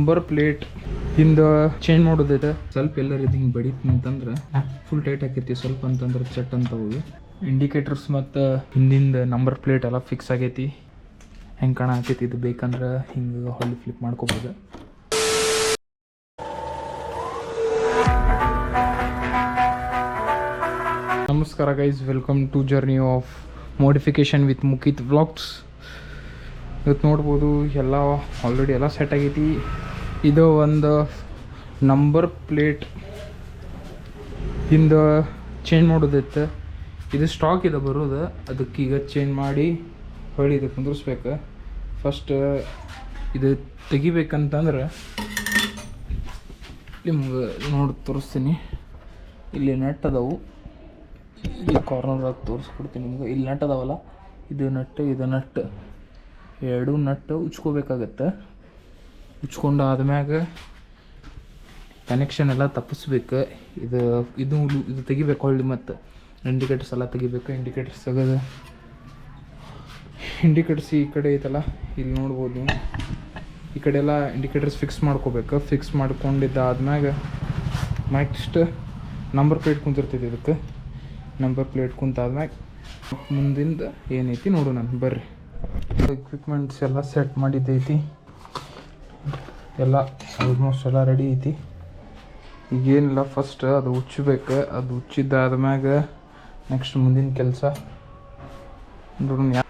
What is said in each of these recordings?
Number plate ಹಿಂದ change ಮಾಡೋದೈತೆ. ಸ್ವಲ್ಪ ಎಲ್ಲರ ಇದು ಹಿಂಗೆ ಬಡಿತು ಅಂತಂದ್ರೆ ಫುಲ್ ಟೈಟ್ ಹಾಕಿರ್ತೀವಿ, ಸ್ವಲ್ಪ ಅಂತಂದ್ರೆ ಚಟ್ ಅಂತ ಹೋಗಿ. ಇಂಡಿಕೇಟರ್ಸ್ ಮತ್ತು ಹಿಂದಿಂದ ನಂಬರ್ ಪ್ಲೇಟ್ ಎಲ್ಲ ಫಿಕ್ಸ್ ಆಗೈತಿ. ಹೆಂಗೆ ಕಾಣ ಆಗ್ತೈತಿ ಇದು ಬೇಕಂದ್ರೆ ಹಿಂಗೆ ಹೊಳ್ಳಿ ಫ್ಲಿಪ್ ಮಾಡ್ಕೋಬೋದು. ನಮಸ್ಕಾರ guys, welcome to journey of modification with Mukit vlogs. ಇವತ್ತು ನೋಡ್ಬೋದು ಎಲ್ಲ ಆಲ್ರೆಡಿ ಎಲ್ಲ ಸೆಟ್ ಆಗೈತಿ. ಇದು ಒಂದು ನಂಬರ್ ಪ್ಲೇಟ್ ಹಿಂದೆ ಚೇಂಜ್ ಮಾಡೋದೈತೆ. ಇದು ಸ್ಟಾಕ್ ಇದೆ ಬರೋದು, ಅದಕ್ಕೆ ಈಗ ಚೇಂಜ್ ಮಾಡಿ ಹೊಳ್ಳಿ ಇದು ಕುಂದಿರ್ಸ್ಬೇಕು. ಫಸ್ಟ್ ಇದು ತೆಗಿಬೇಕಂತಂದ್ರೆ ನಿಮ್ಗೆ ನೋಡಿ ತೋರಿಸ್ತೀನಿ. ಇಲ್ಲಿ ನಟ್ ಅದಾವು, ಈ ಕಾರ್ನರ್ದಾಗ ತೋರಿಸ್ಕೊಡ್ತೀನಿ ನಿಮ್ಗೆ. ಇಲ್ಲಿ ನಟ್ ಅದಾವಲ್ಲ, ಇದು ನಟ್ ಎರಡು ನಟ್ಟು ಉಚ್ಕೋಬೇಕಾಗತ್ತೆ. ಉಚ್ಕೊಂಡು ಆದ್ಮ್ಯಾಗ ಕನೆಕ್ಷನ್ ಎಲ್ಲ ತಪ್ಪಿಸ್ಬೇಕು. ಇದು ತೆಗಿಬೇಕು ಹೊಳ್ಳಿ. ಮತ್ತು ಇಂಡಿಕೇಟರ್ಸ್ ಎಲ್ಲ ತೆಗಿಬೇಕು. ಇಂಡಿಕೇಟರ್ಸ್ ತೆಗೆದು ಇಂಡಿಕೇಟರ್ಸ್ ಈ ಕಡೆ ಐತಲ್ಲ, ಇಲ್ಲಿ ನೋಡ್ಬೋದು ನೀವು. ಈ ಕಡೆ ಎಲ್ಲ ಇಂಡಿಕೇಟರ್ಸ್ ಫಿಕ್ಸ್ ಮಾಡ್ಕೋಬೇಕು. ಫಿಕ್ಸ್ ಮಾಡ್ಕೊಂಡಿದ್ದಾದ್ಮ್ಯಾಗ ನೆಕ್ಸ್ಟ್ ನಂಬರ್ ಪ್ಲೇಟ್ ಕುಂತಿರ್ತೈತಿ. ಇದಕ್ಕೆ ನಂಬರ್ ಪ್ಲೇಟ್ ಕುಂತಾದ್ಮ್ಯಾಗ ಮುಂದಿಂದ ಏನೈತಿ ನೋಡು ನಾನು ಬರ್ರಿ. ಎಕ್ವಿಪ್ಮೆಂಟ್ಸ್ ಎಲ್ಲ ಸೆಟ್ ಮಾಡಿದ್ದೈತಿ, ಎಲ್ಲ ಆಲ್ಮೋಸ್ಟ್ ಎಲ್ಲ ರೆಡಿ ಐತಿ. ಈಗೇನಿಲ್ಲ, ಫಸ್ಟ್ ಅದು ಉಚ್ಚಬೇಕು. ಅದು ಉಚ್ಚಿದ್ದಾದ್ಮ್ಯಾಗ ನೆಕ್ಸ್ಟ್ ಮುಂದಿನ ಕೆಲಸ ನೋಡೋಣ.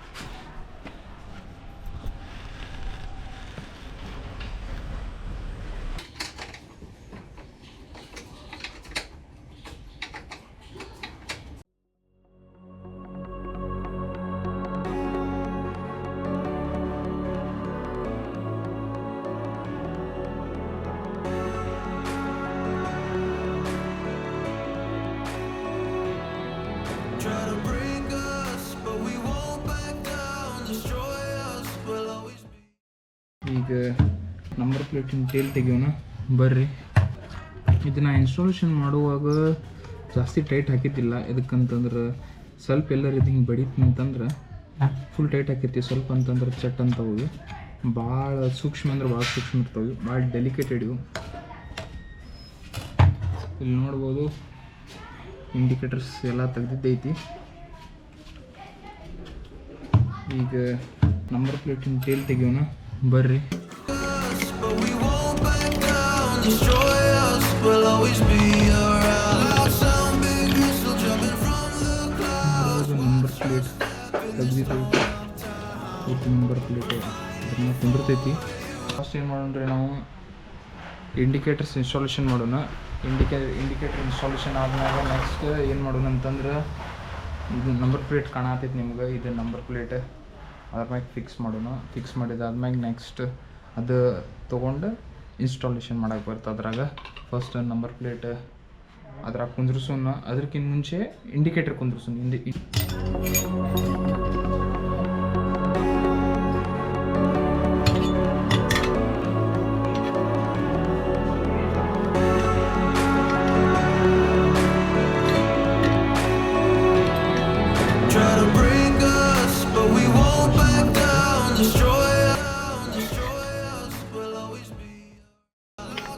ಈಗ ನಂಬರ್ ಪ್ಲೇಟಿನ ಟೇಲ್ ತೆಗಿಯೋಣ ಬರ್ರಿ. ಇದನ್ನು ಇನ್ಸ್ಟಾಲೇಷನ್ ಮಾಡುವಾಗ ಜಾಸ್ತಿ ಟೈಟ್ ಹಾಕಿದ್ದಿಲ್ಲ. ಎದಕ್ಕಂತಂದ್ರೆ ಸ್ವಲ್ಪ ಎಲ್ಲರ ಇದು ಹಿಂಗೆ ಬಡಿತು ಅಂತಂದ್ರೆ ಫುಲ್ ಟೈಟ್ ಹಾಕಿರ್ತೀವಿ, ಸ್ವಲ್ಪ ಅಂತಂದ್ರೆ ಚಟ್ ಅಂತ ಹೋಗಿ. ಭಾಳ ಸೂಕ್ಷ್ಮ ಅಂದ್ರೆ ಭಾಳ ಸೂಕ್ಷ್ಮ ಇರ್ತವೆ, ಭಾಳ ಡೆಲಿಕೇಟೆಡ್ ಇವು. ಇಲ್ಲಿ ನೋಡ್ಬೋದು ಇಂಡಿಕೇಟರ್ಸ್ ಎಲ್ಲ ತೆಗ್ದಿದ್ದೈತಿ. ಈಗ ನಂಬರ್ ಪ್ಲೇಟಿನ ಟೇಲ್ ತೆಗಿಯೋಣ ಬರ್ರಿ. ನಂಬರ್ ಪ್ಲೇಟ್ ತೆಗ್ದಿದ್ದೈತಿ. ನಂಬರ್ ಪ್ಲೇಟ್ ಅದನ್ನ ಕುಂದಿರ್ತೈತಿ. ಫಸ್ಟ್ ಏನು ಮಾಡೋಣ್ರಿ, ನಾವು ಇಂಡಿಕೇಟರ್ಸ್ ಇನ್ಸ್ಟಾಲೇಷನ್ ಮಾಡೋಣ. ಇಂಡಿಕೇಟರ್ ಇನ್ಸ್ಟಾಲೇಷನ್ ಆದ್ಮೇಲೆ ನೆಕ್ಸ್ಟ್ ಏನು ಮಾಡೋಣ ಅಂತಂದ್ರೆ, ಇದು ನಂಬರ್ ಪ್ಲೇಟ್ ಕಾಣತೈತಿ ನಿಮ್ಗೆ. ಇದು ನಂಬರ್ ಪ್ಲೇಟ್ ಅದ್ರ ಮ್ಯಾಗೆ ಫಿಕ್ಸ್ ಮಾಡೋಣ. ಫಿಕ್ಸ್ ಮಾಡಿದಾದ್ಮ್ಯಾಗ ನೆಕ್ಸ್ಟ್ ಅದು ತೊಗೊಂಡು ಇನ್ಸ್ಟಾಲೇಷನ್ ಮಾಡೋಕ್ಕೆ ಬರ್ತದೆ. ಅದ್ರಾಗ ಫಸ್ಟ್ ನಂಬರ್ ಪ್ಲೇಟ್ ಅದ್ರಾಗ ಕುಂದ್ರಸೋಣ. ಅದಕ್ಕಿಂತ ಮುಂಚೆ ಇಂಡಿಕೇಟರ್ ಕುಂದ್ರಸೋಣ.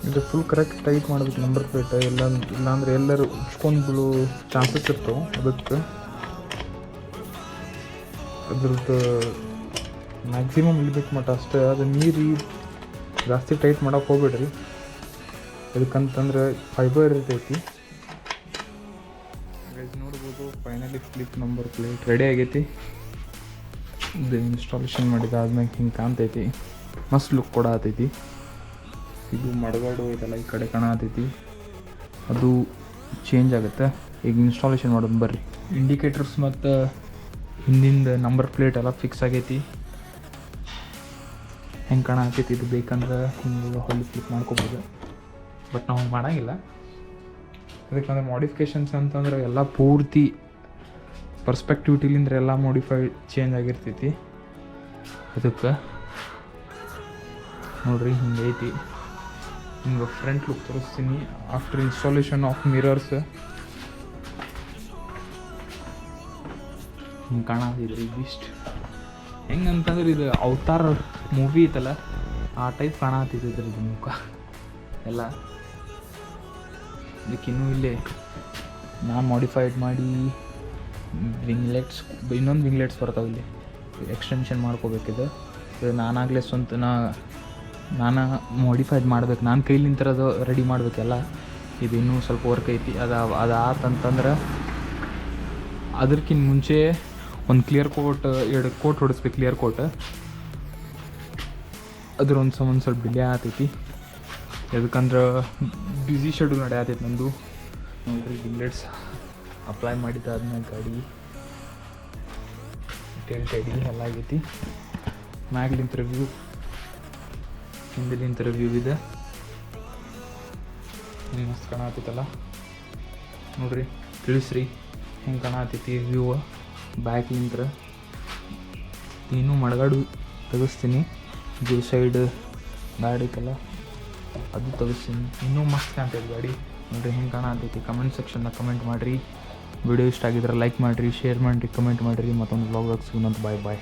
ಇದು ಫುಲ್ ಕರೆಕ್ಟ್ ಟೈಟ್ ಮಾಡಬೇಕು ನಂಬರ್ ಪ್ಲೇಟ್. ಇಲ್ಲಾಂದ್ರೆ ಎಲ್ಲರೂ ಉಚ್ಕೊಂಡು ಬೀಳೋ ಚಾನ್ಸಸ್ ಇರ್ತವೆ. ಅದಕ್ಕೆ ಅದ್ರದ್ದು ಮ್ಯಾಕ್ಸಿಮಮ್ ಇಳ್ಬೇಕು ಮಟ್ಟ ಅಷ್ಟೇ. ಅದು ಮೀರಿ ಜಾಸ್ತಿ ಟೈಟ್ ಮಾಡೋಕೆ ಹೋಗ್ಬೇಡ್ರಿ. ಅದಕ್ಕಂತಂದ್ರೆ ಫೈಬರ್ ಇರ್ತೈತಿ. ನೋಡ್ಬೋದು finally flip number plate ready ಆಗೈತಿ. ಇದು ಇನ್ಸ್ಟಾಲೇಷನ್ ಮಾಡಿದಾದ್ಮೇಲೆ ಹಿಂಗೆ ಕಾಣ್ತೈತಿ, ಮಸ್ತ್ ಲುಕ್ ಕೊಡತೈತಿ. ಇದು ಮಡಗಾಡು ಇದೆಲ್ಲ ಈ ಕಡೆ ಕಾಣತೈತಿ, ಅದು ಚೇಂಜ್ ಆಗುತ್ತೆ. ಈಗ ಇನ್ಸ್ಟಾಲೇಷನ್ ಮಾಡೋದು ಬರ್ರಿ. ಇಂಡಿಕೇಟರ್ಸ್ ಮತ್ತು ಹಿಂದಿಂದ ನಂಬರ್ ಪ್ಲೇಟ್ ಎಲ್ಲ ಫಿಕ್ಸ್ ಆಗೈತಿ. ಹೆಂಗೆ ಕಾಣತೈತಿ ಇದು ಬೇಕಂದ್ರೆ ಹಿಂಗೆ ಹೊಳ್ಳಿ ಫ್ಲಿಪ್ ಮಾಡ್ಕೋಬೋದು. ಬಟ್ ನಾವು ಮಾಡೋಂಗಿಲ್ಲ. ಅದಕ್ಕಂದ್ರೆ ಮಾಡಿಫಿಕೇಷನ್ಸ್ ಅಂತಂದ್ರೆ ಎಲ್ಲ ಪೂರ್ತಿ ಪರ್ಸ್ಪೆಕ್ಟಿವಿಟಿಲಿಂದ್ರೆ ಎಲ್ಲ ಚೇಂಜ್ ಆಗಿರ್ತೈತಿ. ಅದಕ್ಕೆ ನೋಡ್ರಿ ಹಿಂಗೈತಿ. ನಿಮ್ಗೆ ಫ್ರಂಟ್ ಲುಕ್ ತೋರಿಸ್ತೀನಿ ಆಫ್ಟರ್ ಇನ್ಸ್ಟಾಲೇಷನ್ ಆಫ್ ಮಿರರ್ಸ್. ಹಿಂಗೆ ಕಾಣತಿದ್ರಿ ಇದಿಷ್ಟು ಹೆಂಗಂತಂದ್ರೆ ಇದು ಅವತಾರ್ ಮೂವಿ ಐತಲ್ಲ, ಆ ಟೈಪ್ ಕಾಣತ್ತಿದ್ದು ಮುಖ ಎಲ್ಲ. ಇದಕ್ಕಿನ್ನೂ ಇಲ್ಲೇ ನಾನು ಮಾಡಿಫೈಡ್ ಮಾಡಿ ವಿಂಗ್ಲೆಟ್ಸ್, ಇನ್ನೊಂದು ವಿಂಗ್ಲೆಟ್ಸ್ ಬರ್ತಾವೆ ಇಲ್ಲಿ, ಎಕ್ಸ್ಟೆನ್ಷನ್ ಮಾಡ್ಕೋಬೇಕಿದೆ. ಇದು ನಾನಾಗಲೇ ಸ್ವಂತ ನಾನು ಮಾಡಿಫೈಡ್ ಮಾಡ್ಬೇಕು, ನಾನು ಕೈಲಿಂತರ ಅದು ರೆಡಿ ಮಾಡಬೇಕೆಲ್ಲ. ಇದು ಇನ್ನೂ ಸ್ವಲ್ಪ ವರ್ಕ್ ಐತಿ. ಅದು ಆತಂತಂದ್ರೆ ಅದಕ್ಕಿಂತ ಮುಂಚೆ ಒಂದು ಕ್ಲಿಯರ್ ಕೋಟ್, 2 ಕೋಟ್ ಹೊಡಿಸ್ಬೇಕು, ಕ್ಲಿಯರ್ ಕೋಟ್. ಅದ್ರ ಒಂದು ಸ್ವಲ್ಪ ಡಿಲೇ ಆಗ್ತೈತಿ. ಯಾಕಂದ್ರೆ ಬ್ಯುಸಿ ಶೆಡ್ಯೂಲ್ ನಡೆಯತೈತಿ ನಂದು. ನೋಡಿರಿ ವಿಂಗ್ಲೆಟ್ಸ್ ಅಪ್ಲೈ ಮಾಡಿದ್ದಾದ್ಮೇಲೆ ಗಾಡಿ ಟೆಡಿ ಎಲ್ಲ ಆಗೈತಿ. ಮ್ಯಾಗ್ಲಿಂತ ರಿವ್ಯೂ, ಹಿಂದಲಿಂತ ರಿವ್ಯೂ ಇದೆ. ಮಸ್ತ್ ಕಾಣತ್ತೈತಲ್ಲ ನೋಡ್ರಿ, ತಿಳಿಸ್ರಿ ಹೆಂಗೆ ಕಾಣತ್ತೈತಿ ವ್ಯೂ ಬ್ಯಾಕ್ಲಿಂತ್ರ. ಇನ್ನೂ ಮಡಗಾಡು ತೆಗಿಸ್ತೀನಿ, ಇದು ಸೈಡ್ ಗಾಡಿ ಐತಲ್ಲ ಅದು ತೆಗಿಸ್ತೀನಿ. ಇನ್ನೂ ಮಸ್ತ್ ಕಾಣ್ತೈತೆ ಗಾಡಿ ನೋಡಿರಿ ಹೆಂಗೆ ಕಾಣತ್ತೈತಿ. ಕಮೆಂಟ್ ಸೆಕ್ಷನ್ನಾಗ ಕಮೆಂಟ್ ಮಾಡಿರಿ. ವಿಡಿಯೋ ಇಷ್ಟ ಆಗಿದ್ರೆ ಲೈಕ್ ಮಾಡಿರಿ, ಶೇರ್ ಮಾಡಿರಿ, ಕಮೆಂಟ್ ಮಾಡಿರಿ. ಮತ್ತೊಂದು ವ್ಲಾಗ್ ಸಿಗೋಣಂತ. ಬಾಯ್ ಬಾಯ್.